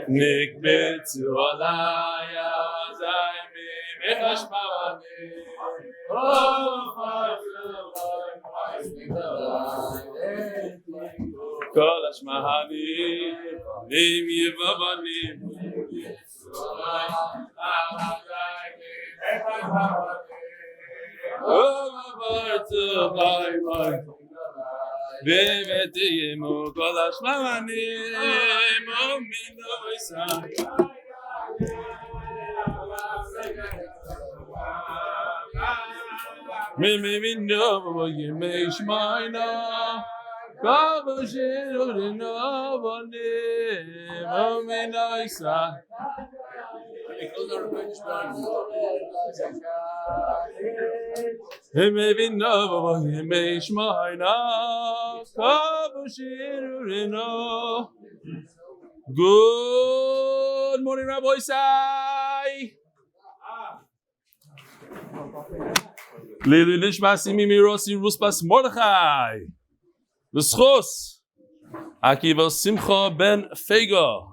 Nikbetzu alaya zaymi mechashmavani Kol hashmahani nim yivavani Bevetimu kol hashmavani momino isai Mimi no yemei shmaina Kavashiru novani momino isai Maybe no, may shmaina kavushiru. Good morning, Rabbi Sai. Lilu nishmasi mimirosi ruspas Mordechai. Zechus. Akiva Simcha ben Fega.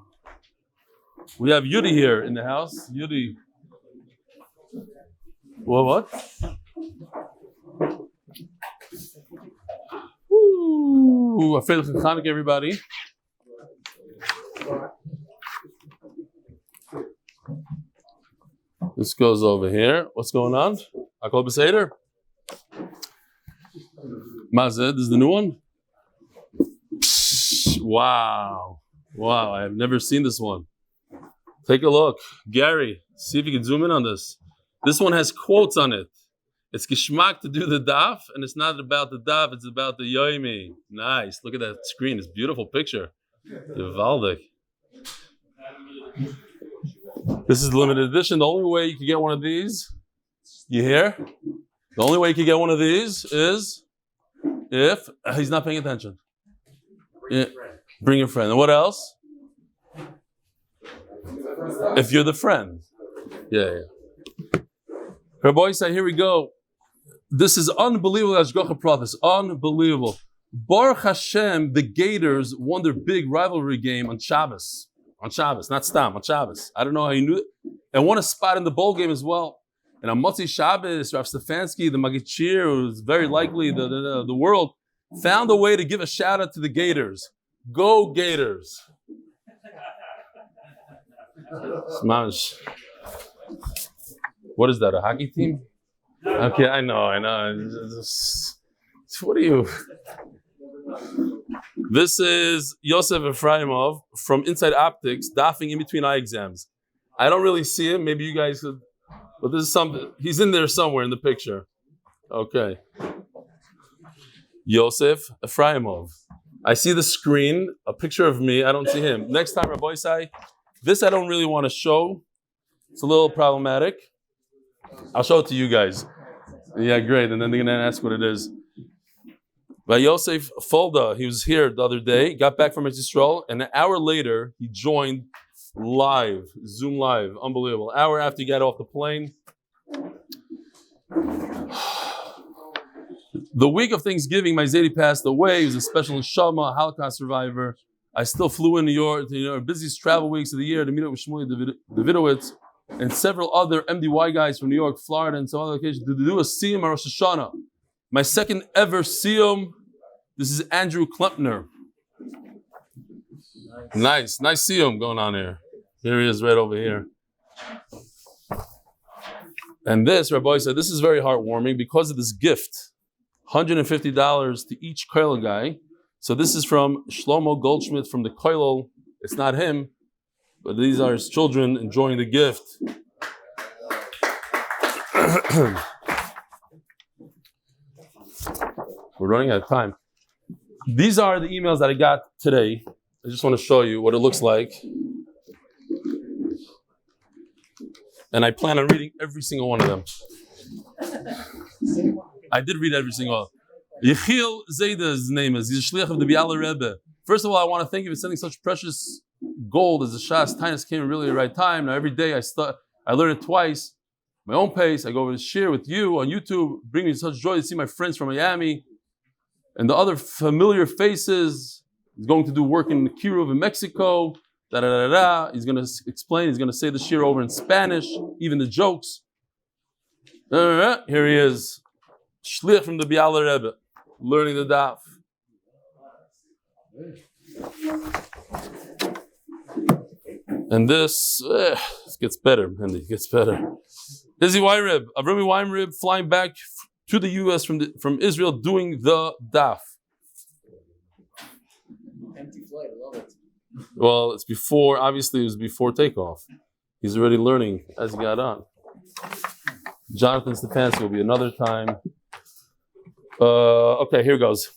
We have Yudi here in the house. Yudi. What? Ooh, Afeilach Chanukah, everybody. This goes over here. What's going on? Akol Beseder? Mazed, this is the new one? Wow. I have never seen this one. Take a look. Gary, see if you can zoom in on this. This one has quotes on it. It's geschmack to do the daf, and it's not about the daf, it's about the yomi. Nice. Look at that screen. It's a beautiful picture. Gewaldig. This is limited edition. The only way you can get one of these, you hear? The only way you can get one of these is if he's not paying attention. Yeah. Bring your friend. And what else? If you're the friend. Yeah. Her boy said, here we go. This is unbelievable, Ashgacha Prophets. Unbelievable. Baruch Hashem, the Gators won their big rivalry game on Shabbos. On Shabbos, not Stam, on Shabbos. I don't know how you knew it. And won a spot in the bowl game as well. And on Monsey Shabbos, Rav Stefansky, the Magichir, who was very likely the world, found a way to give a shout out to the Gators. Go Gators. Smash. What is that, a hockey team? Okay, I know. What are you? This is Yosef Efraimov from Inside Optics, daffing in between eye exams. I don't really see him. Maybe you guys could, but this is something. He's in there somewhere in the picture. Okay. Yosef Efraimov. I see the screen, a picture of me. I don't see him. Next time, Rabbi Sai, this I don't really want to show. It's a little problematic. I'll show it to you guys. Yeah, great. And then they're going to ask what it is. By Yosef Folda, he was here the other day, got back from Yisrael, and an hour later, he joined live, Zoom live. Unbelievable. An hour after he got off the plane. The week of Thanksgiving, my Zadie passed away. He was a special Nechama, a Holocaust survivor. I still flew in New York, busiest travel weeks of the year to meet up with Shmuel Davidowitz and several other MDY guys from New York, Florida, and some other locations to do a Siyum at Rosh Hashanah. My second ever Siyum. This is Andrew Klempner. Nice Siyum going on here. Here he is right over here. And this, Rabbi said, this is very heartwarming because of this gift. $150 to each kollel guy. So this is from Shlomo Goldschmidt from the kollel. It's not him, but these are his children enjoying the gift. We're running out of time. These are the emails that I got today. I just want to show you what it looks like. And I plan on reading every single one of them. I did read every single one. Yechiel Zayda's name is. He's a shliach of the Biala Rebbe. First of all, I want to thank you for sending such precious gold as the Shas Taanis came really at the right time. Now every day I learn it twice. My own pace. I go over to share with you on YouTube. Bring me such joy to see my friends from Miami and the other familiar faces. He's going to do work in Kiruv in Mexico. He's going to explain. He's going to say the shir over in Spanish, even the jokes. Here he is, shliach from the Biala Rebbe, learning the daf. And this gets better, Andy. It gets better. Izzy Weinrib, Avrami Weinrib, flying back to the U.S. from Israel, doing the daf. Empty flight, I love it. Well, it's before. Obviously, it was before takeoff. He's already learning as he got on. Jonathan Stefansky will be another time. Okay, here goes.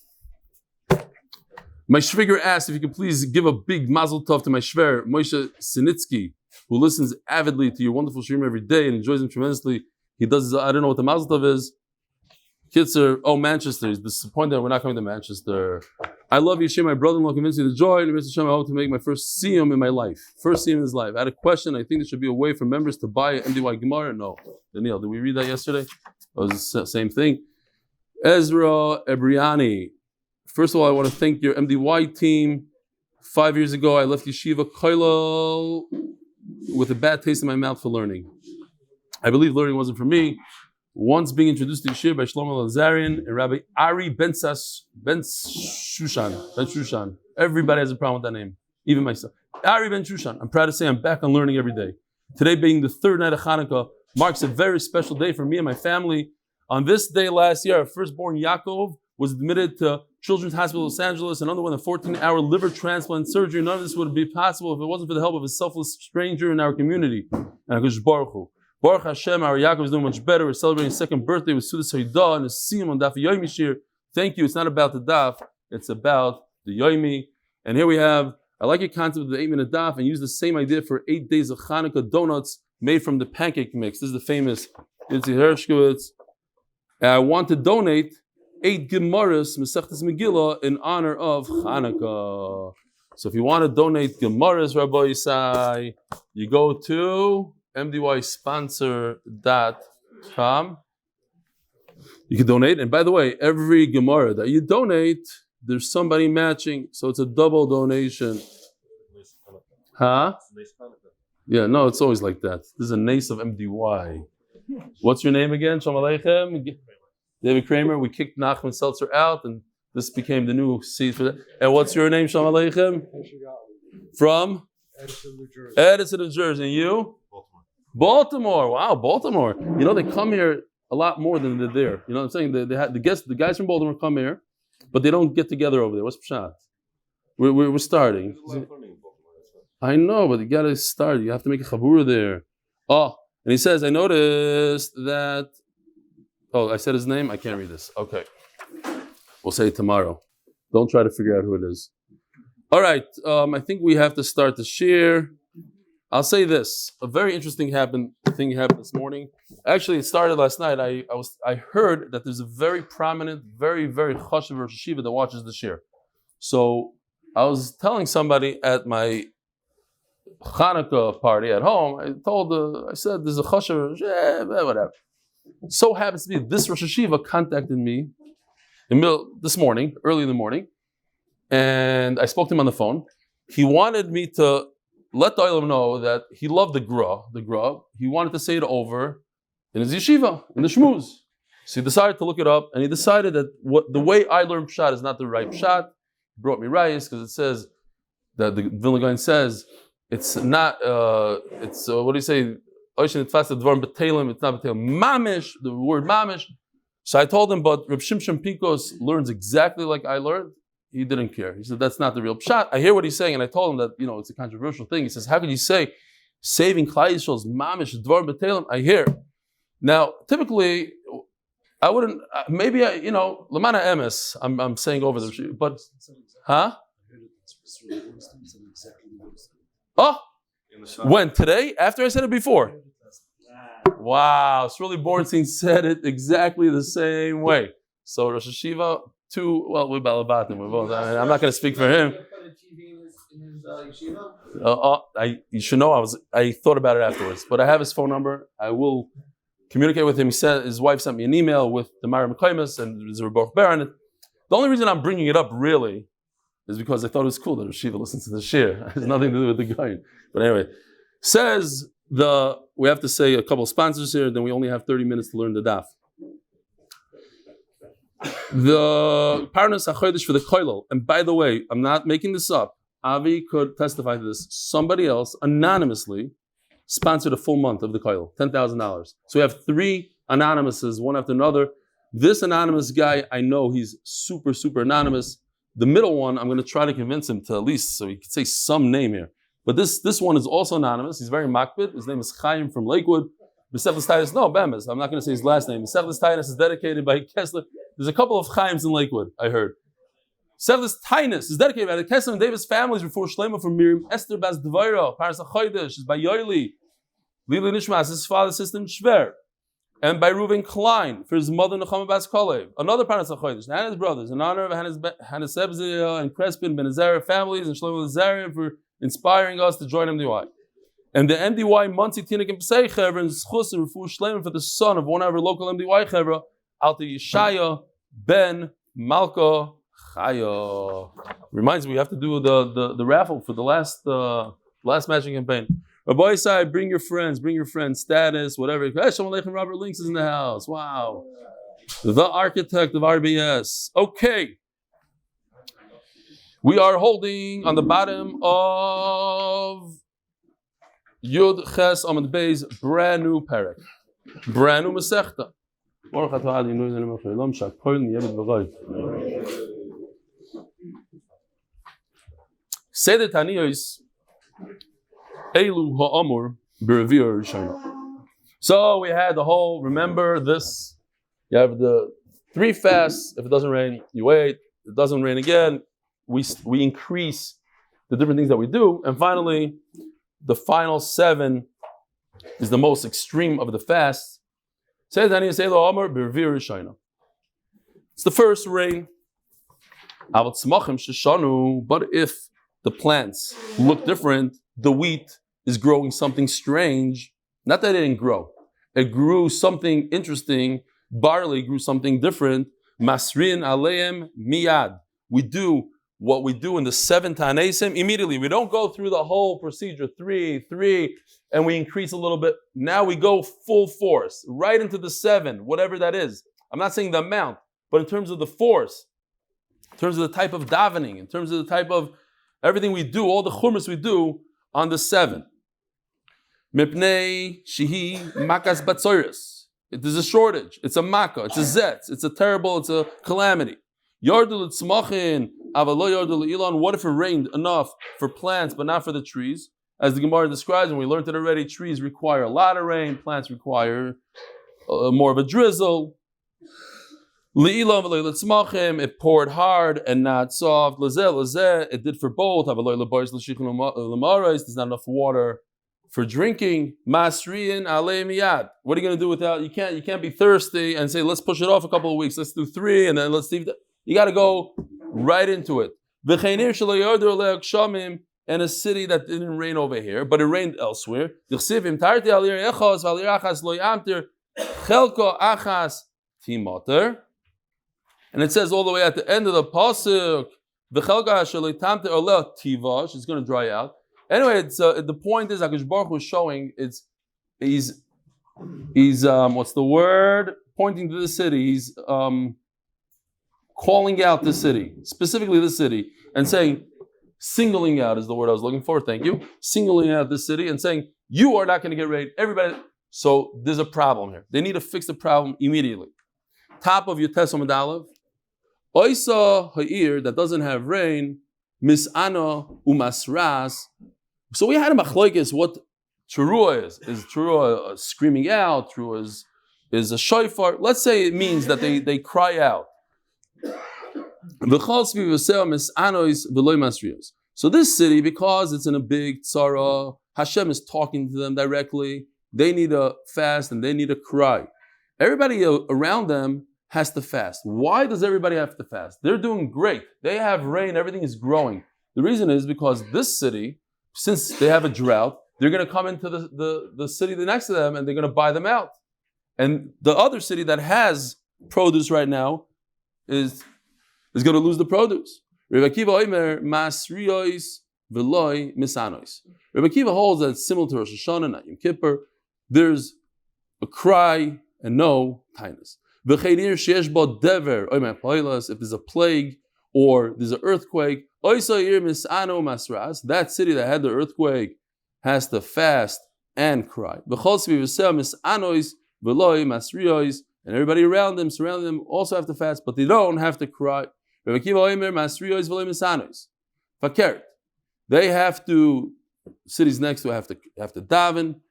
My Shviger asked if you could please give a big mazel tov to my Shver, Moshe Sinitsky, who listens avidly to your wonderful shirim every day and enjoys them tremendously. He does, I don't know what the mazel tov is. Kitzer, Manchester. He's disappointed that we're not coming to Manchester. I love you, my brother-in-law convinced me the joy, and Mr. Shem, I hope to make my first siyum in my life. First siyum in his life. I had a question. I think there should be a way for members to buy an MDY Gemara. No. Daniel, did we read that yesterday? It was the same thing. Ezra Ebriani. First of all, I want to thank your MDY team. 5 years ago, I left Yeshiva Koilel with a bad taste in my mouth for learning. I believe learning wasn't for me. Once being introduced to Yeshiva by Shlomo Lalezarian and Rabbi Ari Ben Shushan. Everybody has a problem with that name, even myself. Ari Ben Shushan. I'm proud to say I'm back on learning every day. Today being the third night of Hanukkah marks a very special day for me and my family. On this day last year, our firstborn Yaakov was admitted to Children's Hospital Los Angeles and underwent a 14-hour liver transplant surgery. None of this would be possible if it wasn't for the help of a selfless stranger in our community. And HaKadosh Baruch Hu. Baruch Hashem, our Yaakov is doing much better. We're celebrating his second birthday with Sudas Haidah and a siyum on Daf Yomi shir. Thank you. It's not about the daf. It's about the Yomi. And here we have, I like your concept of the 8-minute daf and use the same idea for 8 days of Hanukkah donuts made from the pancake mix. This is the famous Itzi Hershkowitz. And I want to donate 8 Gemaras, Maseches Megillah, in honor of Hanukkah. So if you want to donate Gemaras, Rabbi Yisai, you go to mdysponsor.com. You can donate. And by the way, every Gemara that you donate, there's somebody matching. So it's a double donation. Huh? Yeah, no, it's always like that. This is a nace of MDY. What's your name again? Shalom Aleichem. David Kramer. We kicked Nachman Seltzer out, and this became the new seat for that. And what's your name? Shalom Aleichem. From? Edison, New Jersey. Edison, New Jersey. And you? Baltimore. Wow, Baltimore. You know, they come here a lot more than they're there. You know what I'm saying? They had the guys from Baltimore come here, but they don't get together over there. What's Pshat? We're starting. I know, but you got to start. You have to make a chabura there. Oh, and he says, I noticed that. Oh, I said his name? I can't read this. Okay. We'll say it tomorrow. Don't try to figure out who it is. All right. I think we have to start the shir. I'll say this: a very interesting thing happened this morning. Actually, it started last night. I heard that there's a very prominent, very very chashuv Rosh Yeshiva that watches the shir. So I was telling somebody at my Hanukkah party at home. I said there's a chashuv, whatever. So happens to be this Rosh Yeshiva contacted me this morning, early in the morning, and I spoke to him on the phone. He wanted me to let the Olam know that he loved the gra. He wanted to say it over in his yeshiva, in the shmuz. So he decided to look it up, and he decided that the way I learn pshat is not the right pshat. He brought me rice because it says that the Vilna Gaon says it's not. What do you say? It's not b'telim, mamish. The word mamish. So I told him, but Reb Shimshon Pincus learns exactly like I learned. He didn't care. He said, that's not the real pshat. I hear what he's saying, and I told him that, it's a controversial thing. He says, how can you say saving Klal Yisrael's mamish, dvar b'telim? I hear. Now, typically, I wouldn't, maybe, lamana emes, I'm saying over the, but, huh? Oh, when? Today? After I said it before? Wow, Shirley Bornstein said it exactly the same way. So Rosh Yeshiva, we're balabatim. I'm not going to speak for him. You should know I thought about it afterwards, but I have his phone number. I will communicate with him. His wife sent me an email with the Miriam Esther and there's a Baruch Baron. The only reason I'm bringing it up really is because I thought it was cool that a Shiva listens to the shir. It has nothing to do with the guy. But anyway, we have to say a couple of sponsors here, then we only have 30 minutes to learn the daf. The Parnas HaChodesh for the Koilel, and by the way, I'm not making this up. Avi could testify to this. Somebody else anonymously sponsored a full month of the Koilel, $10,000. So we have 3 anonymouses, one after another. This anonymous guy, I know he's super, super anonymous. The middle one, I'm going to try to convince him to at least, so he could say some name here. But this one is also anonymous. He's very makbid. His name is Chaim from Lakewood. Maseches Taanis, no, Bemis. I'm not going to say his last name. Maseches Taanis is dedicated by Kessler. There's a couple of Chaims in Lakewood, I heard. Maseches Taanis is dedicated by the Kessler and Davis families before shleima from Miriam Esther bas devora. Paras HaChodesh is by Eli. Lili Nishmas, his father's sister Shver. And by Reuven Klein for his mother Nechama bas Calev. Another Paras HaChodesh, Hanas Brothers, in honor of Hanasabzadeh and Krispin, Benazera Families, and Shlomo Lalezarian for inspiring us to join MDY. And the MDY Monsey, Teaneck, and Passaic, Chevra, and Zechus and Refuah shleima for the son of one of our local MDY Chevra, Alta Yeshaya Ben Malka Chaya. Reminds me, we have to do the raffle for the last matching campaign. Rabbi side, bring your friends, status, whatever. Hey, Shalom Aleichem, Robert Links is in the house. Wow. The architect of RBS. Okay. We are holding on the bottom of Yud Ches Amud Beis, brand new parak, brand new Masechta. Say the Taniyos, Elu ha'amur b'Refuah Rishona. So we had the whole, remember this, you have the 3 fasts. If it doesn't rain, you wait. If it doesn't rain again, we increase the different things that we do. And finally, the final 7 is the most extreme of the fasts. It's the first rain. But if the plants look different, the wheat is growing something strange. Not that it didn't grow. It grew something interesting. Barley grew something different. Masrin aleim miyad. We do what we do in the 7 Taanesim immediately. We don't go through the whole procedure, 3, and we increase a little bit. Now we go full force, right into the 7, whatever that is. I'm not saying the amount, but in terms of the force, in terms of the type of davening, in terms of the type of everything we do, all the chumras we do on the 7. Mipnei shihi makas batzoris. It is a shortage. It's a makkah. It's a zetz. It's a calamity. Yardul tzmachin. What if it rained enough for plants but not for the trees? As the Gemara describes, and we learned it already, trees require a lot of rain, plants require more of a drizzle. It poured hard and not soft. It did for both. There's not enough water for drinking. What are you going to do without? You can't be thirsty and say, let's push it off a couple of weeks. Let's do 3 and then let's leave that. You got to go right into it. And a city that didn't rain over here, but it rained elsewhere. And it says all the way at the end of the pasuk, it's going to dry out. Anyway, the point is, HaKadosh Baruch Hu is showing he's what's the word? Pointing to the city. He's calling out the city, specifically the city, and saying, singling out is the word I was looking for, thank you. Singling out the city and saying, you are not going to get rain. Everybody. So there's a problem here. They need to fix the problem immediately. Top of your test Amud Aleph. Oisa ha'ir that doesn't have rain, mis'ana umasras. So we had a machlokes what teruah is. Is teruah screaming out? Teruah is a shofar. Let's say it means that they cry out. So this city, because it's in a big tzara, Hashem is talking to them directly. They need a fast and they need a cry. Everybody around them has to fast. Why does everybody have to fast? They're doing great. They have rain, everything is growing. The reason is because this city, since they have a drought, they're going to come into the city next to them and they're going to buy them out. And the other city that has produce right now is going to lose the produce. Rebbe Akiva Omer Masriois Veloi Misanois. Rebbe Akiva holds that it's similar to Rosh Hashanah, not Yom Kippur. There's a cry and no Taanis. V'cheidir sheyesh bo dever omer poilas. If there's a plague or there's an earthquake, oisayir misano masras. That city that had the earthquake has to fast and cry. V'chol sviv yisrael misanois veloi masriois. And everybody around them, surrounding them, also have to fast, but they don't have to cry. Rebbe Akiva Omer masriois veloi misanois. Fakert. They have to. Cities next to have to daven,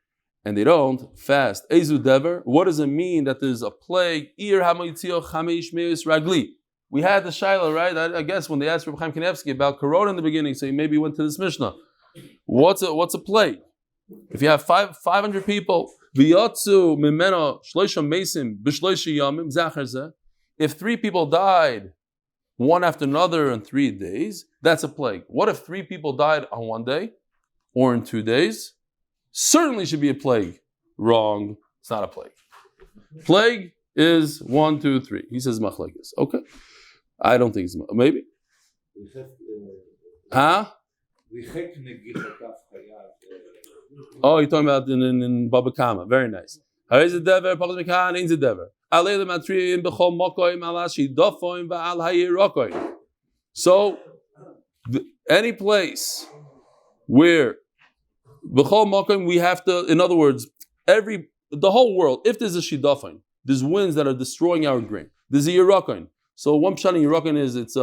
and they don't fast. Ezu dever. What does it mean that there's a plague? Ir hamoitzio chamesh meus ragli. We had the Shiloh, right? I guess when they asked Reb Chaim Kanevsky about Corona in the beginning, so he maybe went to this Mishnah. What's a plague? If you have 500 people, v'yotzu mimeno shloisha mesim b'shloisha yamim zacharze. If 3 people died one after another in 3 days, that's a plague. What if 3 people died on 1 day or in 2 days? Certainly should be a plague. Wrong. It's not a plague. Plague is 1, 2, 3. He says machlekes. Okay. I don't think it's maybe. Huh? Oh, you're talking about in Baba Kama. Very nice. So, any place where we have to, in other words, the whole world, if there's a shidafin, there's winds that are destroying our grain. There's a yerakin. So one pshat in yerakin is it's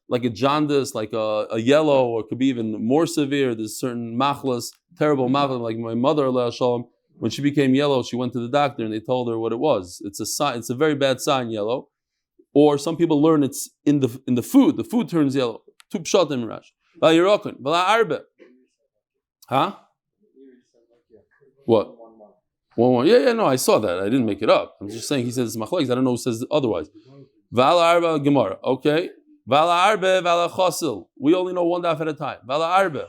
like a jaundice, like a yellow, or it could be even more severe. There's certain machlas, terrible machlas, like my mother, Aleh Shalom, when she became yellow, she went to the doctor and they told her what it was. It's a sign. It's a very bad sign, yellow. Or some people learn it's in the food. The food turns yellow. Tu pshatim rash. Vala yerakin. Vala arbe. Huh? What? 1. Yeah, no, I saw that. I didn't make it up. I'm just saying he says it's machlekes. I don't know who says otherwise. Vala arba gemara. Okay. Vala arbe, vala chosil. We only know one daf at a time. Vala arbe.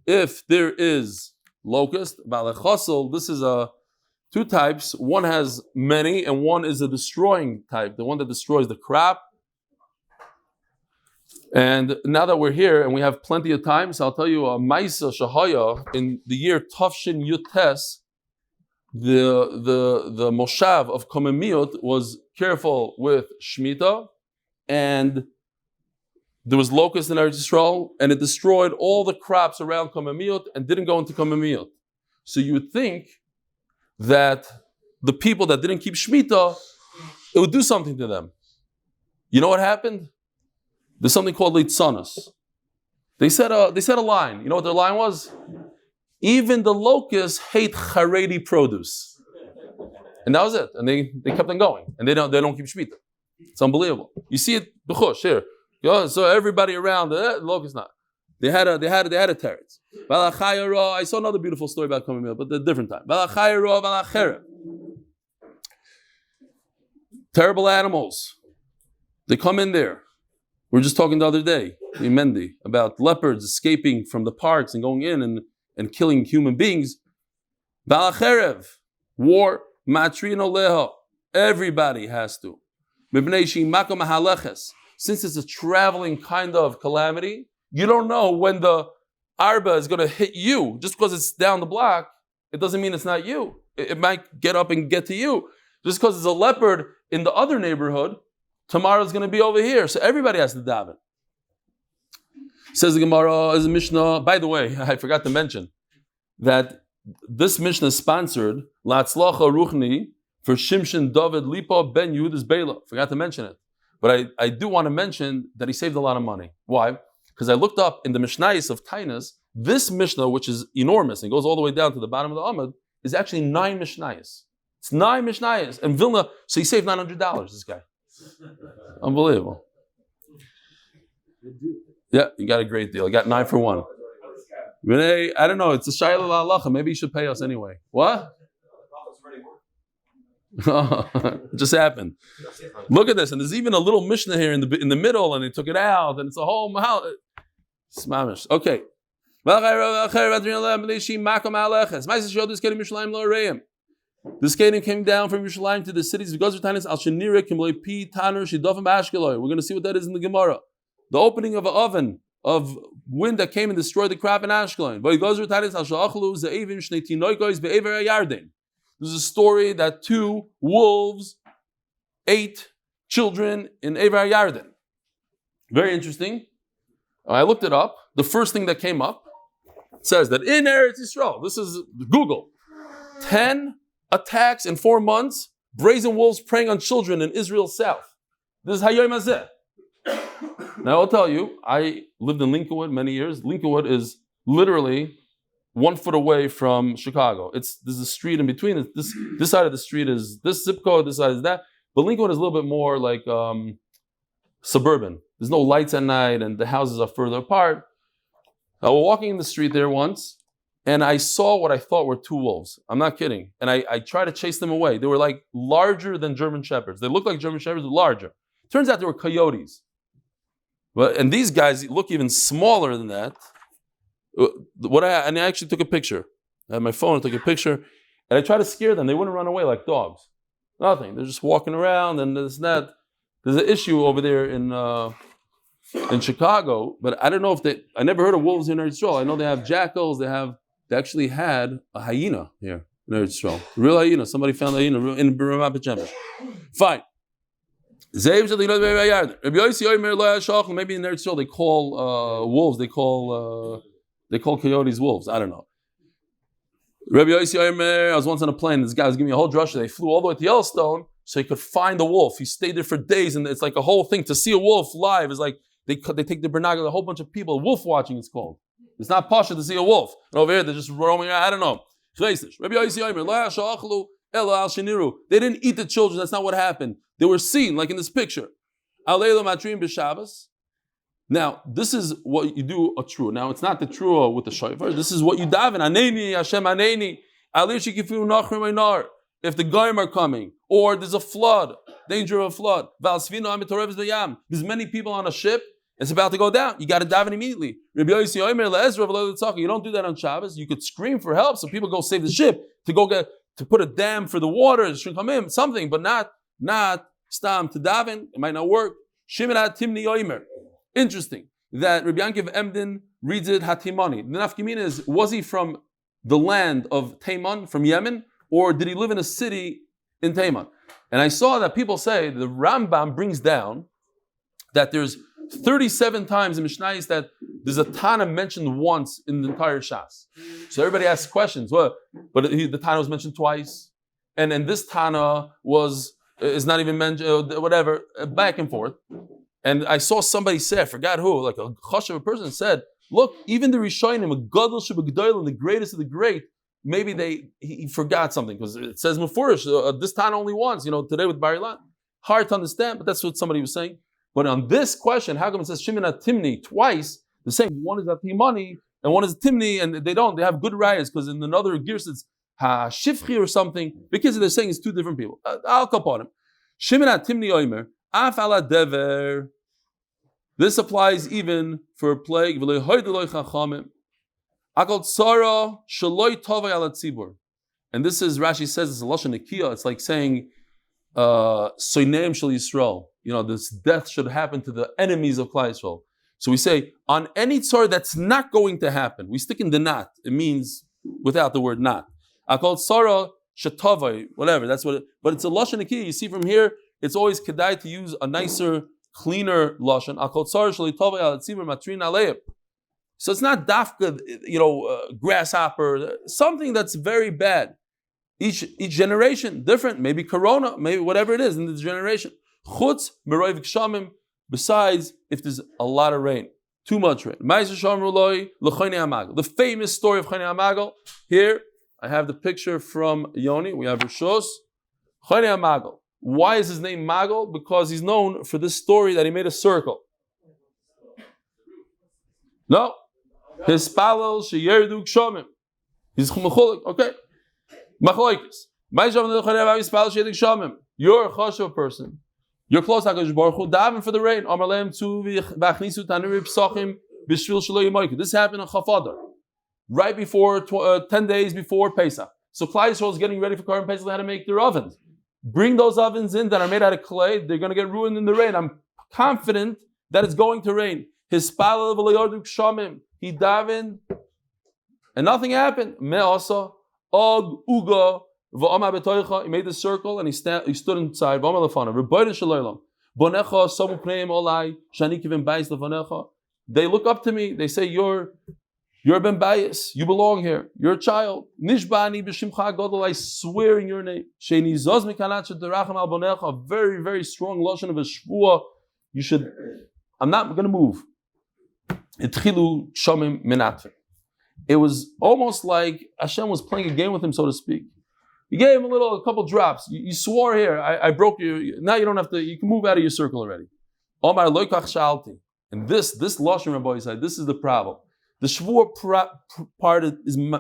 If there is locust, vala chosil, this is 2 types. One has many, and one is a destroying type, the one that destroys the crop. And now that we're here and we have plenty of time, so I'll tell you a Maisa Shahaya in the year Tafshin Yutes, the Moshav of Komemiot was careful with Shemitah, and there was locust in Eretz Yisrael, and it destroyed all the crops around Komemiot and didn't go into Komemiot. So you would think that the people that didn't keep Shemitah, it would do something to them. You know what happened? There's something called Litzanos. They said a line. You know what their line was? Even the locusts hate Haredi produce. And that was it. And they kept on going. And they don't keep Shemitah. It's unbelievable. You see it, B'chush, here. So everybody around, the locusts not. They had a teretz. I saw another beautiful story about coming but at a different time. Terrible animals. They come in there. We were just talking the other day in Mendy about leopards escaping from the parks and going in and killing human beings. Balacherev, war, matrino leho. Everybody has to. Since it's a traveling kind of calamity, you don't know when the arba is going to hit you. Just because it's down the block, it doesn't mean it's not you. It might get up and get to you. Just because it's a leopard in the other neighborhood, tomorrow's going to be over here. So everybody has to daven. Says the Gemara, is a Mishnah. By the way, I forgot to mention that this Mishnah is sponsored Latzlacha Ruchni for Shimshon David Lipa Ben Yehudas Bela. Forgot to mention it. But I do want to mention that he saved a lot of money. Why? Because I looked up in the Mishnayos of Taanis, this Mishnah, which is enormous and goes all the way down to the bottom of the Amud, is actually 9 Mishnayos. It's 9 Mishnayos. And Vilna, so he saved $900, this guy. Unbelievable. Yeah, you got a great deal. You got 9 for 1. Renee, I don't know. It's a Shayla La'alacha. Maybe you should pay us anyway. What? It just happened. Look at this, and there's even a little Mishnah here in the middle, and they took it out, and it's a whole mahal. Smamish. Okay. This Kedim came down from Yerushalayim to the cities of Gazer Taanis al Shenira Kimloi Pi Tanur Shidofim Ashkeloi. We're going to see what that is in the Gemara. the opening of an oven of wind that came and destroyed the crop in Ashkelon. There's a story that 2 wolves ate children in Evar Yarden. Very interesting. I looked it up. The first thing that came up says that in Eretz Yisrael, this is Google, 10 attacks in 4 months, brazen wolves preying on children in Israel's south. This is Hayoy Mazeh. Now I'll tell you, I lived in Lincolnwood many years. Lincolnwood is literally 1 foot away from Chicago. There's a street in between. This side of the street is this zip code, this side is that. But Lincolnwood is a little bit more like suburban. There's no lights at night and the houses are further apart. I was walking in the street there once and I saw what I thought were 2 wolves. I'm not kidding. And I tried to chase them away. They were like larger than German Shepherds. They looked like German Shepherds, but larger. Turns out they were coyotes. And these guys look even smaller than that. And I actually took a picture. I had my phone, I took a picture, and I tried to scare them. They wouldn't run away like dogs. Nothing. They're just walking around, and this and that. There's an issue over there in Chicago, but I don't know if I never heard of wolves in Eretz Yisrael. I know they have jackals. They actually had a hyena here in Eretz Yisrael. A real hyena. Somebody found a hyena in Rama Pechemah. Fine. Maybe in Eretz Yisrael they call wolves. They call coyotes wolves. I don't know. Rabbi Yossi Omer, I was once on a plane. This guy was giving me a whole drasha. They flew all the way to Yellowstone so he could find the wolf. He stayed there for days, and it's like a whole thing. To see a wolf live is like they take the binocular. A whole bunch of people. Wolf watching it's called. It's not pasha to see a wolf. And over here they're just roaming around. I don't know. Rabbi Yossi Omer, they didn't eat the children. That's not what happened. They were seen, like in this picture. Now, this is what you do a true. Now, it's not the true with the shofar. This is what you daven. Aneni, Hashem Aneni. If the goyim are coming, or there's a flood, danger of a flood. There's many people on a ship. It's about to go down. You got to daven immediately. You don't do that on Shabbos. You could scream for help, so people go save the ship to put a dam for the water. It should come in something, but not stam to daven. It might not work. Shimon Timni Yoimer. Interesting that Rabbi Yankiv Emden reads it Hatimani. The nafkamina is, was he from the land of Taiman, from Yemen, or did he live in a city in Taiman? And I saw that people say, the Rambam brings down that there's 37 times in Mishnayos that there's a Tana mentioned once in the entire Shas. So everybody asks questions. Well, but the Tana was mentioned twice, and this Tana is not even mentioned, whatever, back and forth. And I saw somebody say, I forgot who, like a chosh of a person said, look, even the Rishonim, a Gadol Shebagdoil, the greatest of the great, maybe he forgot something, because it says Mefurish, this time only once, today with Bar Ilan. Hard to understand, but that's what somebody was saying. But on this question, how come it says Shimon Timni twice, the same, one is Atimani, and one is Timni, and they have good rayas, because in another gears it's Ha-Shifchi or something, because they're saying it's 2 different people. I'll come on him. Shimon Timni Oimer, Af ala dever. This applies even for a plague. And this is, Rashi says, it's a lashon nekiah. It's like saying, soinem shel Yisrael. This death should happen to the enemies of Klal Yisrael. So we say, on any tzar that's not going to happen, we stick in the not. It means without the word not. Akol tzara shetavai, whatever. That's what it. But it's a lashon nekiah. You see from here, it's always kedai to use a nicer, cleaner lashon. So it's not dafka, grasshopper, something that's very bad. Each generation different. Maybe corona, maybe whatever it is in this generation. Chutz meroiv kshamim. Besides, if there's a lot of rain, too much rain. The famous story of Chonei Hamagal. Here I have the picture from Yoni. We have Rishos. Chonei Hamagal. Why is his name Magal? Because he's known for this story that he made a circle. No. His palal sheyerdu kshamim. He's chumachulik. Okay. Machlokes. You're a chashuv person. You're close to HaKadosh Baruch Hu. Daven for the rain. This happened in Chafadar, right before 10 days before Pesach. So Klal Yisrael is getting ready for Korban Pesach. They had to make their ovens. Bring those ovens in that are made out of clay. They're going to get ruined in the rain. I'm confident that it's going to rain. His spalal v'lo shamim. He davened, and nothing happened. Me also og uga v'ama betoicha. He made the circle and he stood inside. V'ama lefana. Rebbeinu shalom. Bonecha samu pneim olai shani kivim bayis lefanecha. They look up to me. They say, "You're ben bayis. You belong here. You're a child." Nishbani b'shimcha gadol. I swear in your name. Sheini zos mikanat shederachem al bonecha. A very, very strong lashon of a shvuah. You should. I'm not going to move. Itchilu shamim minatve. It was almost like Hashem was playing a game with him, so to speak. You gave him a couple drops. You swore here. I broke you. Now you don't have to. You can move out of your circle already. Omar loikach shalti. And this lashon Rabbi said, this is the problem. The shvur part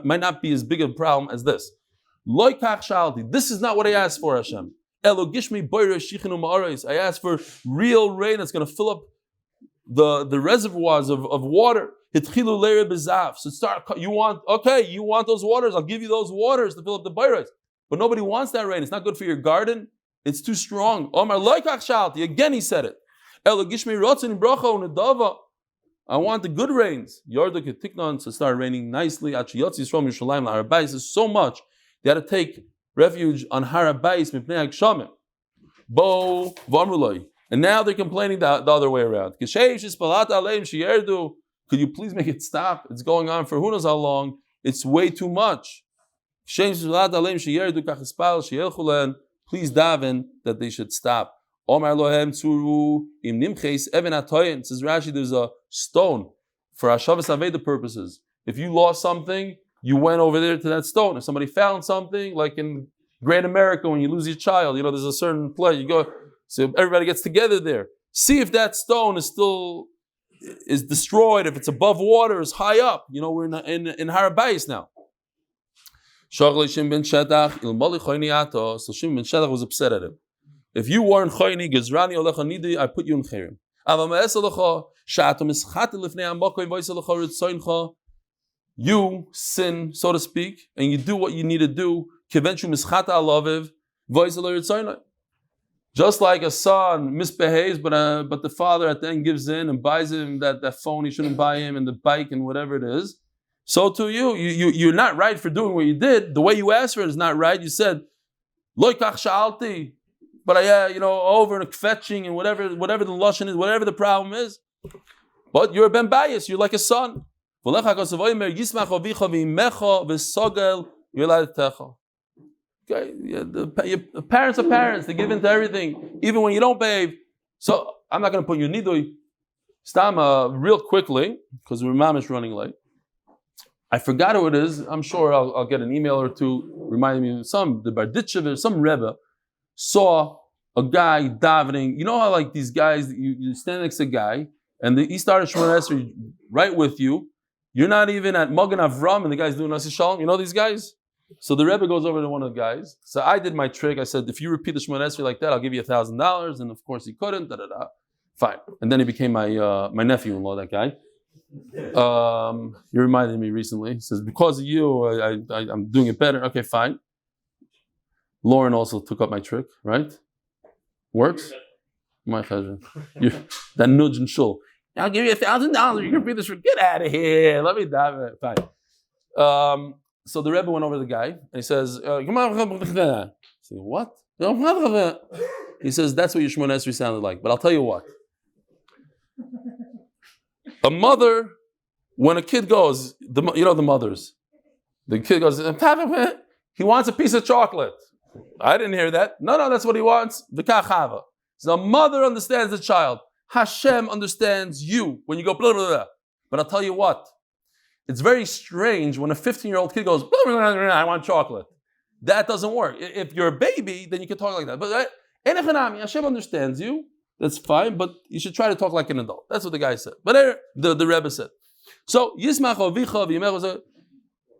might not be as big a problem as this. Loikach shalti. This is not what I asked for, Hashem. Elo gishmi boyre shichinu ma'aros. I asked for real rain that's going to fill up the reservoirs of water. Hitchilu leir bezav. So you want those waters? I'll give you those waters to fill up the boyres. But nobody wants that rain. It's not good for your garden. It's too strong. Omar loikach shalti. Again, he said it. I want the good rains. Yorduk etiknon to start raining nicely. There's so much they had to take refuge on Harabais mipnei hagshamim. Bo v'amruloi. And now they're complaining the other way around. Could you please make it stop? It's going on for who knows how long. It's way too much. Please daven that they should stop. Omar lohem tzuru im nimches even atoyin. Says Rashi, there's a stone for Hashavas Aveda purposes. If you lost something, you went over there to that stone. If somebody found something, like in Great America, when you lose your child, there's a certain place you go. So everybody gets together there. See if that stone is destroyed. If it's above water, is high up. We're in Harabais now. So Shimon ben Shetach was upset at him. If you weren't choyni, gezrani olecha nidi, I put you in chayrim. You sin, so to speak, and you do what you need to do. Just like a son misbehaves, but the father at the end gives in and buys him that phone he shouldn't buy him and the bike and whatever it is. So to you're not right for doing what you did. The way you asked for it is not right. You said, loikach sha'alti. But over and fetching and whatever the lashon is, whatever the problem is. But you're a ben bayis, you're like a son. Okay, the parents are parents, they give in to everything, even when you don't behave. So I'm not going to put you nidui. Stam real quickly, because we're mamish running late. I forgot who it is. I'm sure I'll get an email or two reminding me of the Barditchev, some Rebbe saw a guy davening. You know how like these guys, you stand next to a guy, and he started Shemona Esrei right with you. You're not even at Magen Avraham, and the guy's doing Nasi Shalom. You know these guys? So the Rebbe goes over to one of the guys. So I did my trick. I said, if you repeat the Shemona Esrei like that, I'll give you $1,000. And of course he couldn't. Fine. And then he became my nephew-in-law, that guy. He reminded me recently. He says, because of you, I'm doing it better. Okay, fine. Lauren also took up my trick, right? Works? My pleasure. That nudge and shul. I'll give you $1,000. You can read this. Get out of here. Let me dive in. Fine. So the Rebbe went over to the guy and he says, "Come on." I say, what? He says, that's what your Shemona Esrei sounded like. But I'll tell you what. A mother, when a kid goes, the mothers, the kid goes, he wants a piece of chocolate. I didn't hear that. No, that's what he wants. V'kachava. So a mother understands the child. Hashem understands you when you go blah, blah, blah. But I'll tell you what. It's very strange when a 15-year-old kid goes, blah, blah, blah, blah, I want chocolate. That doesn't work. If you're a baby, then you can talk like that. But Hashem understands you. That's fine, but you should try to talk like an adult. That's what the guy said. But the Rebbe said. So, Yismach Avicha v'Yimecha.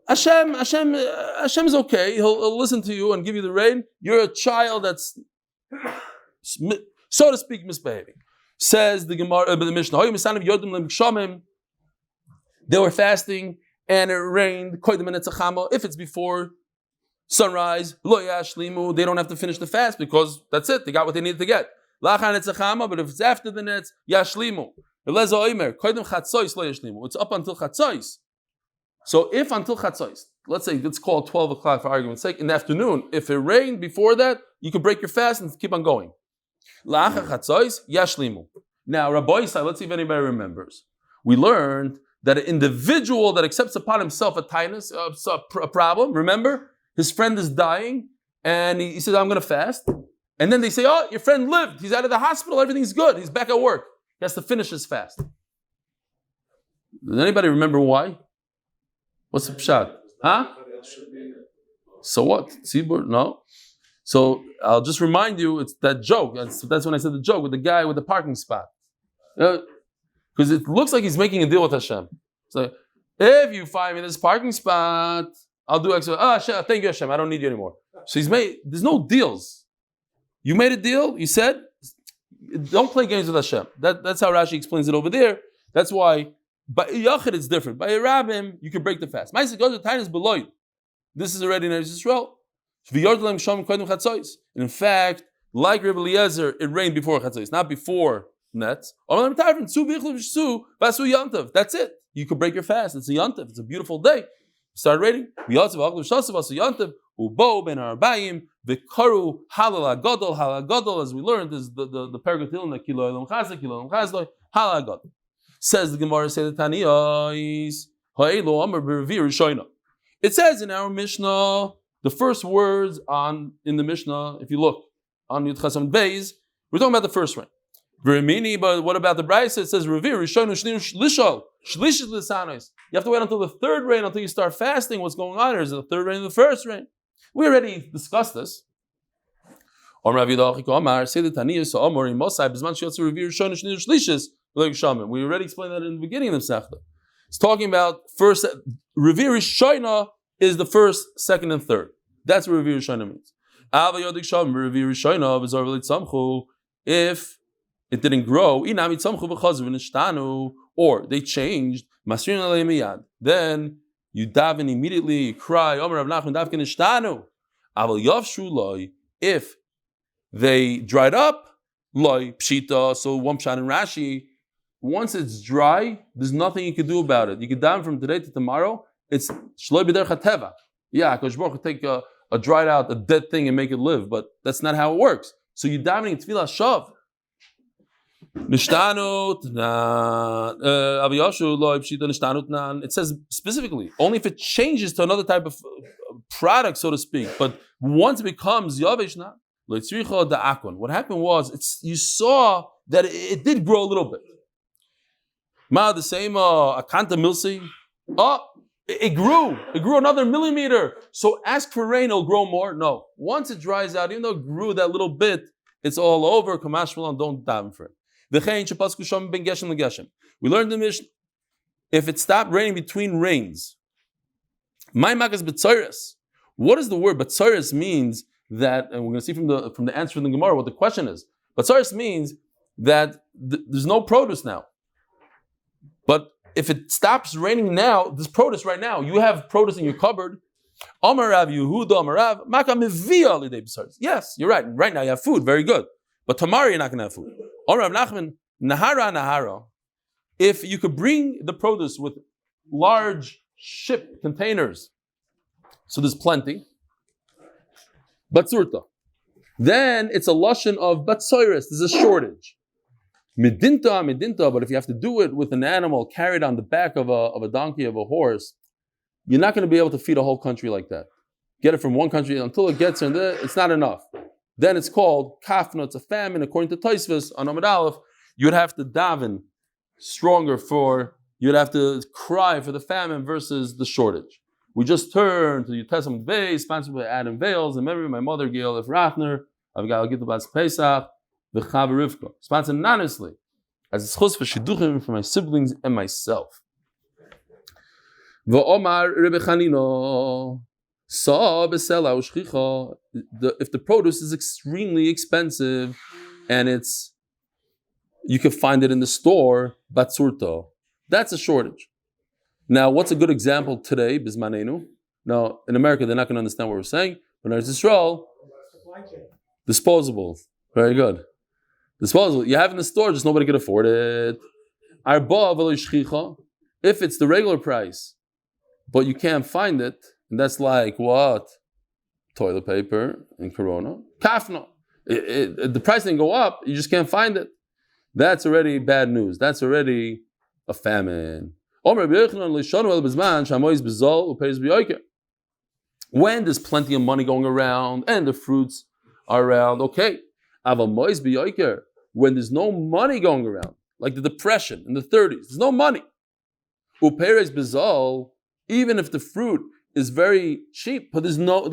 Hashem is okay. He'll listen to you and give you the rain. You're a child that's, so to speak, misbehaving. Says the Gemara, the Mishnah. They were fasting and it rained. If it's before sunrise, they don't have to finish the fast because that's it. They got what they needed to get. But if it's after the nets, yashlimu. It's up until chatzos. So if until chatzos, let's call it 12 o'clock for argument's sake, in the afternoon, if it rained before that, you can break your fast and keep on going. Now, Rabbi Isai, let's see if anybody remembers. We learned that an individual that accepts upon himself a Taanis, a problem, remember? His friend is dying, and he says, I'm going to fast. And then they say, oh, your friend lived. He's out of the hospital. Everything's good. He's back at work. He has to finish his fast. Does anybody remember why? What's the pshat? Huh? So what? Tzibur? No. So I'll just remind you, it's that joke. That's when I said the joke with the guy with the parking spot. Because it looks like he's making a deal with Hashem. It's like, if you find me this parking spot, I'll do extra. Hashem, thank you, Hashem. I don't need you anymore. So there's no deals. You made a deal, you said, don't play games with Hashem. That's how Rashi explains it over there. That's why, by Yachid it's different. By Rabbim, you can break the fast. Maseches goes to Taanis below. This is already in Israel. And in fact, like Rebbe Eliezer, it rained before Chatzos, not before nets. That's it. You could break your fast. It's a yantiv. It's a beautiful day. Start raining. As we learned, is the Pergatil Kilo Chazlo Halagadol. Says the Gemara, say the Taanis. It says in our Mishnah, the first words in the Mishnah, if you look on Amud Beis, we're talking about the first rain. But what about the Brayse? It says Revir Rishonu Lishol Shlishis Lisanos. You have to wait until the third rain until you start fasting. What's going on here? Is it the third rain or the first rain? We already discussed this. We already explained that in the beginning of the Masechta. It's talking about first Revir Rishona is the first, second, and third. That's what Revir Rishona means. If it didn't grow, or they changed, then you daven immediately, you cry, if they dried up, so one pshat in Rashi, once it's dry, there's nothing you can do about it. You can daven from today to tomorrow, it's shloi b'derech hateva. Yeah, Kosh Baruch take a dried out, a dead thing and make it live, but that's not how it works. So you davening tefillah shav. It says specifically, only if it changes to another type of product, so to speak. But once it becomes Yaveshna, what happened was, you saw that it did grow a little bit. The same Akanta Milsi, it grew another millimeter. So ask for rain, it'll grow more. No, once it dries out, even though it grew that little bit, it's all over. Kamash Malon, don't daven for it. We learned the Mishnah, if it stopped raining between rains, what is the word? Batzaris means that, and we're going to see from the answer from the Gemara what the question is. Batzaris means that there's no produce now. But if it stops raining now, there's produce right now. You have produce in your cupboard. Yes, you're right. Right now you have food. Very good. But tomorrow you're not going to have food. If you could bring the produce with large ship containers, so there's plenty, batsurta, then it's a lashon of batsoiris, there's a shortage. Medinta, but if you have to do it with an animal carried on the back of a donkey, of a horse, you're not going to be able to feed a whole country like that. Get it from one country until it gets in there, it's not enough. Then it's called kafna, it's a famine. According to Tosfos on Amud Aleph, you would have to daven stronger you would have to cry for the famine versus the shortage. We just turned to the Amud Beis, sponsored by Adam Vales, and memory of my mother, Gale F. I've got to get the Bas Pesach, the Chav Rivka, sponsored anonymously, as a Zechus for Shidduchim for my siblings and myself. V'omar Rebbe Chanino. If the produce is extremely expensive and you can find it in the store, batsurto, that's a shortage. Now, what's a good example today, bismanenu? Now, in America, they're not going to understand what we're saying, but in Israel, disposables. Very good. Disposable. You have in the store, just nobody can afford it. If it's the regular price, but you can't find it, and that's like what? Toilet paper in Corona. Kafna. The price didn't go up, you just can't find it. That's already bad news. That's already a famine. When there's plenty of money going around and the fruits are around, okay. When there's no money going around, like the Depression in the 30s, there's no money. Even if the fruit is very cheap, but there's no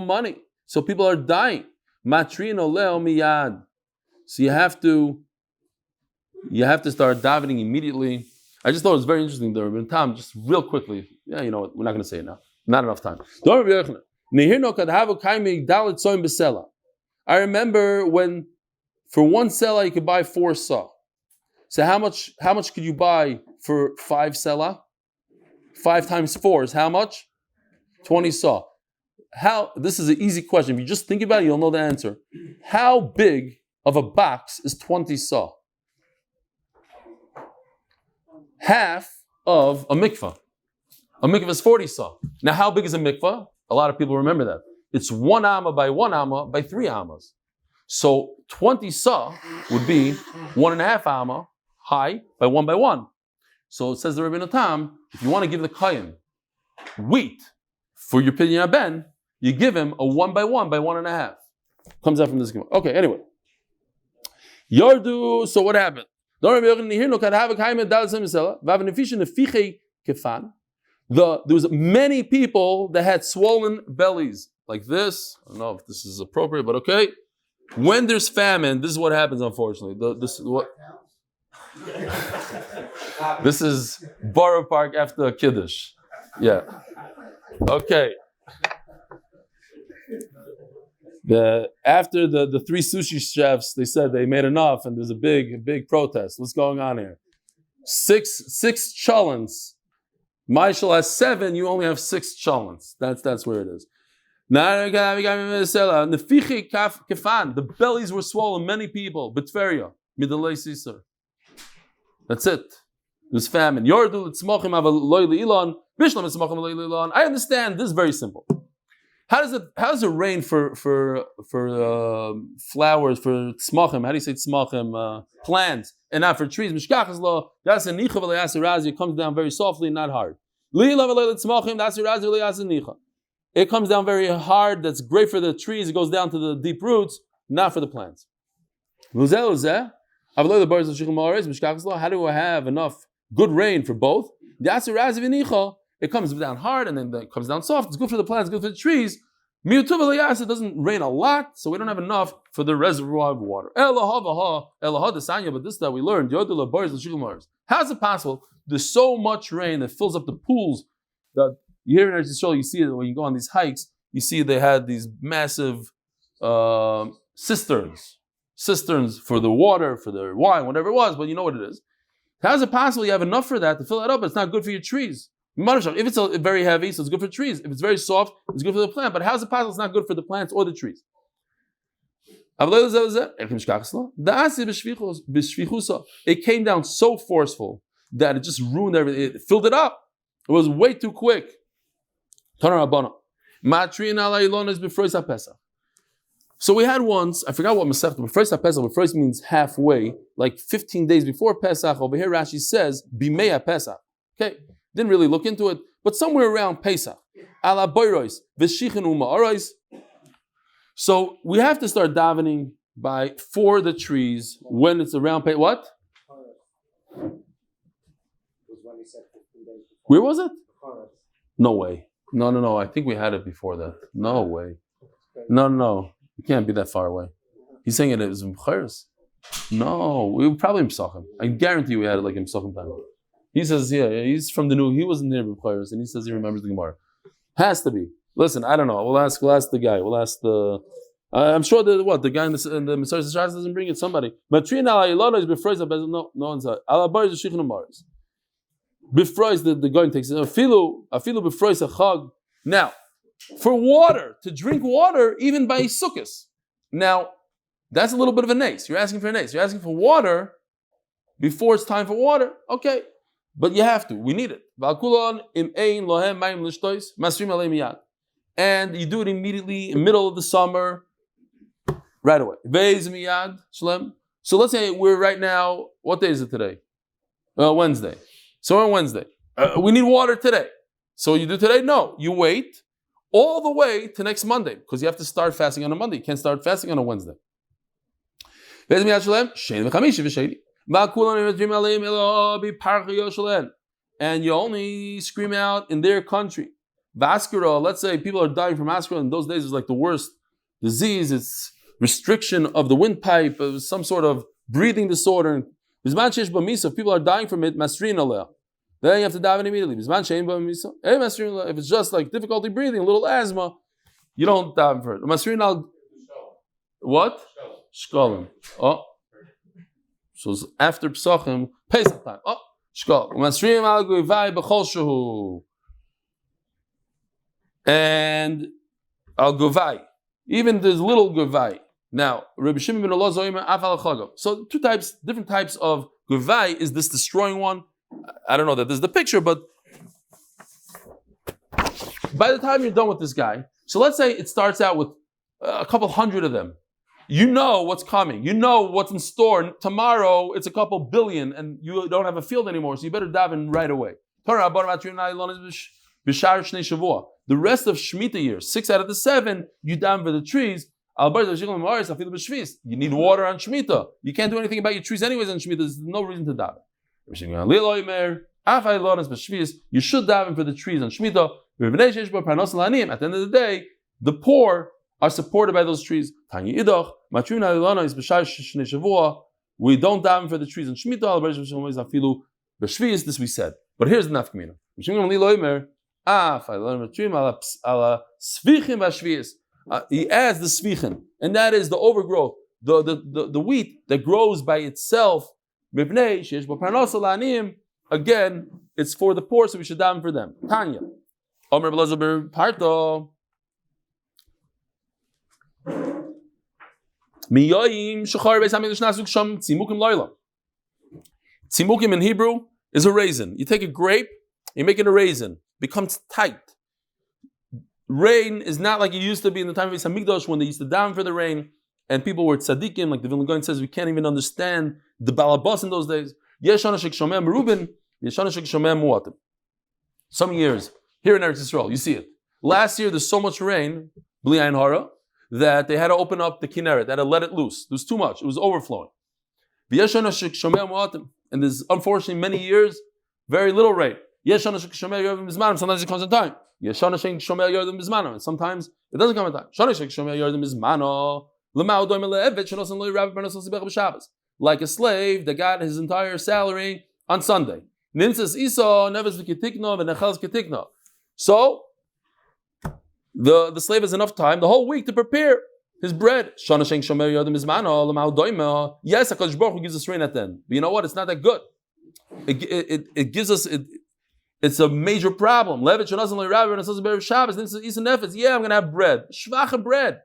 money. So people are dying. So you have to start davening immediately. I just thought it was very interesting there. Tom, just real quickly. Yeah, you know what? We're not going to say it now. Not enough time. I remember when for one selah you could buy 4 saw. So how much could you buy for 5 selah? 5 times 4 is how much? 20 saw. This is an easy question. If you just think about it, you'll know the answer. How big of a box is 20 saw? Half of a mikvah. A mikvah is 40 saw. Now, how big is a mikvah? A lot of people remember that. It's 1 amma by 1 amma by 3 ammas. So 20 saw would be 1.5 amma high by 1 by 1. So it says the Rebbeinu Tam, if you want to give the kohen wheat for your pidyon ben, you give him a 1 by 1 by 1.5. Comes out from this. Okay, anyway. Yardu, so what happened? There was many people that had swollen bellies like this. I don't know if this is appropriate, but okay. When there's famine, this is what happens, unfortunately. This is Borough Park after Kiddush. Yeah. Okay. After the 3 sushi chefs, they said they made enough, and there's a big protest. What's going on here? 6 cholents. Michael has 7. You only have 6 cholents. That's where it is. The bellies were swollen. Many people. Betveria, Midalei Caesar. That's it. There's famine. I understand. This is very simple. How does it rain for flowers, for tzmachim? How do you say tzmachim? Plants, and not for trees. Mishkachas lo, that's a nicha v'le'as razi. It comes down very softly, not hard. It comes down very hard. That's great for the trees. It goes down to the deep roots, not for the plants. How do I have enough good rain for both? It comes down hard and then it comes down soft. It's good for the plants, good for the trees. It doesn't rain a lot, so we don't have enough for the reservoir of water. But this that we learned. How's it possible? There's so much rain that fills up the pools. That you hear in Eretz Yisrael, you see it when you go on these hikes, you see they had these massive cisterns for the water, for the wine, whatever it was, but you know what it is. How is it possible you have enough for that to fill that up, but it's not good for your trees? If it's very heavy, so it's good for trees. If it's very soft, it's good for the plant. But how is it possible it's not good for the plants or the trees? It came down so forceful that it just ruined everything. It filled it up. It was way too quick. So we had once, I forgot what Masech, but first Pesach, but first means halfway, like 15 days before Pesach. Over here Rashi says, Bimei Pesach. Okay. Didn't really look into it, but somewhere around Pesach. Ala boirois, v'shichen uma'arois. So we have to start davening for the trees when it's around Pesach. What? Where was it? No way. No. I think we had it before that. No way. No. It can't be that far away. He's saying it was in B'charis. No, we were probably in Pesachim. I guarantee we had it like in Pesachim time. He says, yeah, he's from the new. He wasn't there with players, and he says he remembers the Gemara. Has to be. Listen, I don't know. We'll ask the guy. We'll ask the. I'm sure the guy in the Maseches Taanis doesn't bring it. Somebody. Matrin ala ilona is befrois. No one's ala bar is shichin umaris. Befrois the guy takes it. Afilu befrois a chag. Now, for water to drink water even by sukkahs. Now, That's a little bit of a nace. You're asking for a nace. You're asking for water before it's time for water. Okay. But you have to. We need it. And you do it immediately in the middle of the summer, right away. So let's say we're right now, what day is it today? Wednesday. So we're on Wednesday. We need water today. So you do today? No. You wait all the way to next Monday because you have to start fasting on a Monday. You can't start fasting on a Wednesday. And you only scream out in their country. Vascular, let's say people are dying from vascular. In those days, it's like the worst disease. It's restriction of the windpipe, some sort of breathing disorder. If people are dying from it, then you have to daven immediately. If it's just like difficulty breathing, a little asthma, you don't daven for it. What? Shkolim. Oh. So it's after Pesachim, Pesach time. Oh, Shkol. And al guvai. Even there's little guvai. Now, Rabbi Shimon ben Elazar afal chagav. So different types of guvai. Is this destroying one? I don't know that this is the picture, but by the time you're done with this guy, so let's say it starts out with a couple hundred of them. You know what's coming. You know what's in store. Tomorrow, it's a couple billion, and you don't have a field anymore, so you better daven right away. The rest of Shemitah years, 6 out of the 7, you daven for the trees. You need water on Shemitah. You can't do anything about your trees anyways on Shemitah. There's no reason to daven. You should daven for the trees on Shemitah. At the end of the day, the poor are supported by those trees. We don't daven for the trees in Shemitah. This we said. But here's the nafkamina. He adds the svichin, and that is the overgrowth, the wheat that grows by itself. Again, it's for the poor, so we should daven for them. Tanya. Tzimukim in Hebrew is a raisin. You take a grape, you make it a raisin, becomes tight. Rain is not like it used to be in the time of Beis Hamikdash when they used to daven for the rain, and people were tzaddikim, like the Vilna Gaon says, we can't even understand the balabas in those days. Some years, here in Eretz Yisrael, you see it. Last year, there's so much rain, bli ayin hara, that they had to open up the Kinneret, they had to let it loose. There was too much, it was overflowing. And there's unfortunately many years, very little rain. Sometimes it comes in time. And sometimes it doesn't come in time. Like a slave that got his entire salary on Sunday. So the slave has enough time the whole week to prepare his bread. Yes, HaKadosh Baruch Hu gives us rain at the end. But you know what? It's not that good. It gives us... It's a major problem. Yeah, I'm going to have bread. Shvacha bread.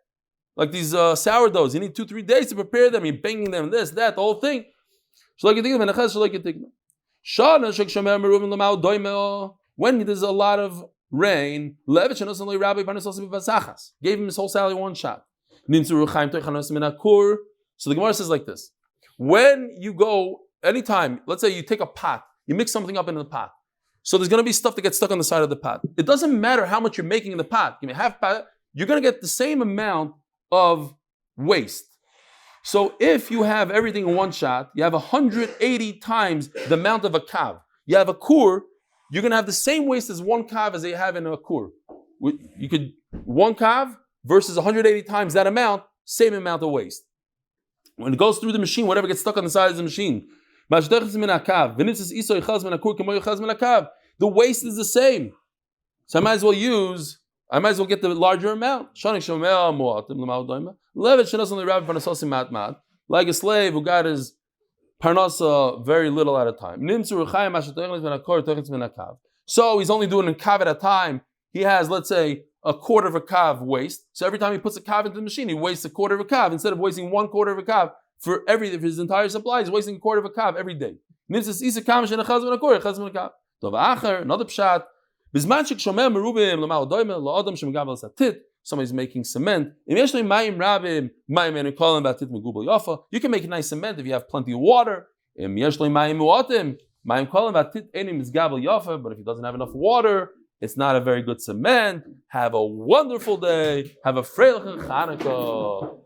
Like these sourdoughs. You need 2-3 days to prepare them. You're banging them, this, that, the whole thing. When there's a lot of rain, gave him his whole salary one shot. So the Gemara says like this. When you go, anytime, let's say you take a pot, you mix something up into the pot. So there's going to be stuff that gets stuck on the side of the pot. It doesn't matter how much you're making in the pot. Give me half pot. You're going to get the same amount of waste. So if you have everything in one shot, you have 180 times the amount of a kav. You have a kur, you're going to have the same waste as one kav as they have in a kur. You could, one kav versus 180 times that amount, same amount of waste. When it goes through the machine, whatever gets stuck on the side of the machine, the waste is the same. So I might as well get the larger amount. Like a slave who got his parnasa very little at a time. So he's only doing a kav at a time. He has, let's say, a quarter of a kav waste. So every time he puts a kav into the machine, he wastes a quarter of a kav. Instead of wasting 1/4 of a kav for his entire supply, he's wasting a quarter of a kav every day. Another pshat. Somebody's making cement. You can make nice cement if you have plenty of water. But if he doesn't have enough water, it's not a very good cement. Have a wonderful day. Have a freilich Chanukah.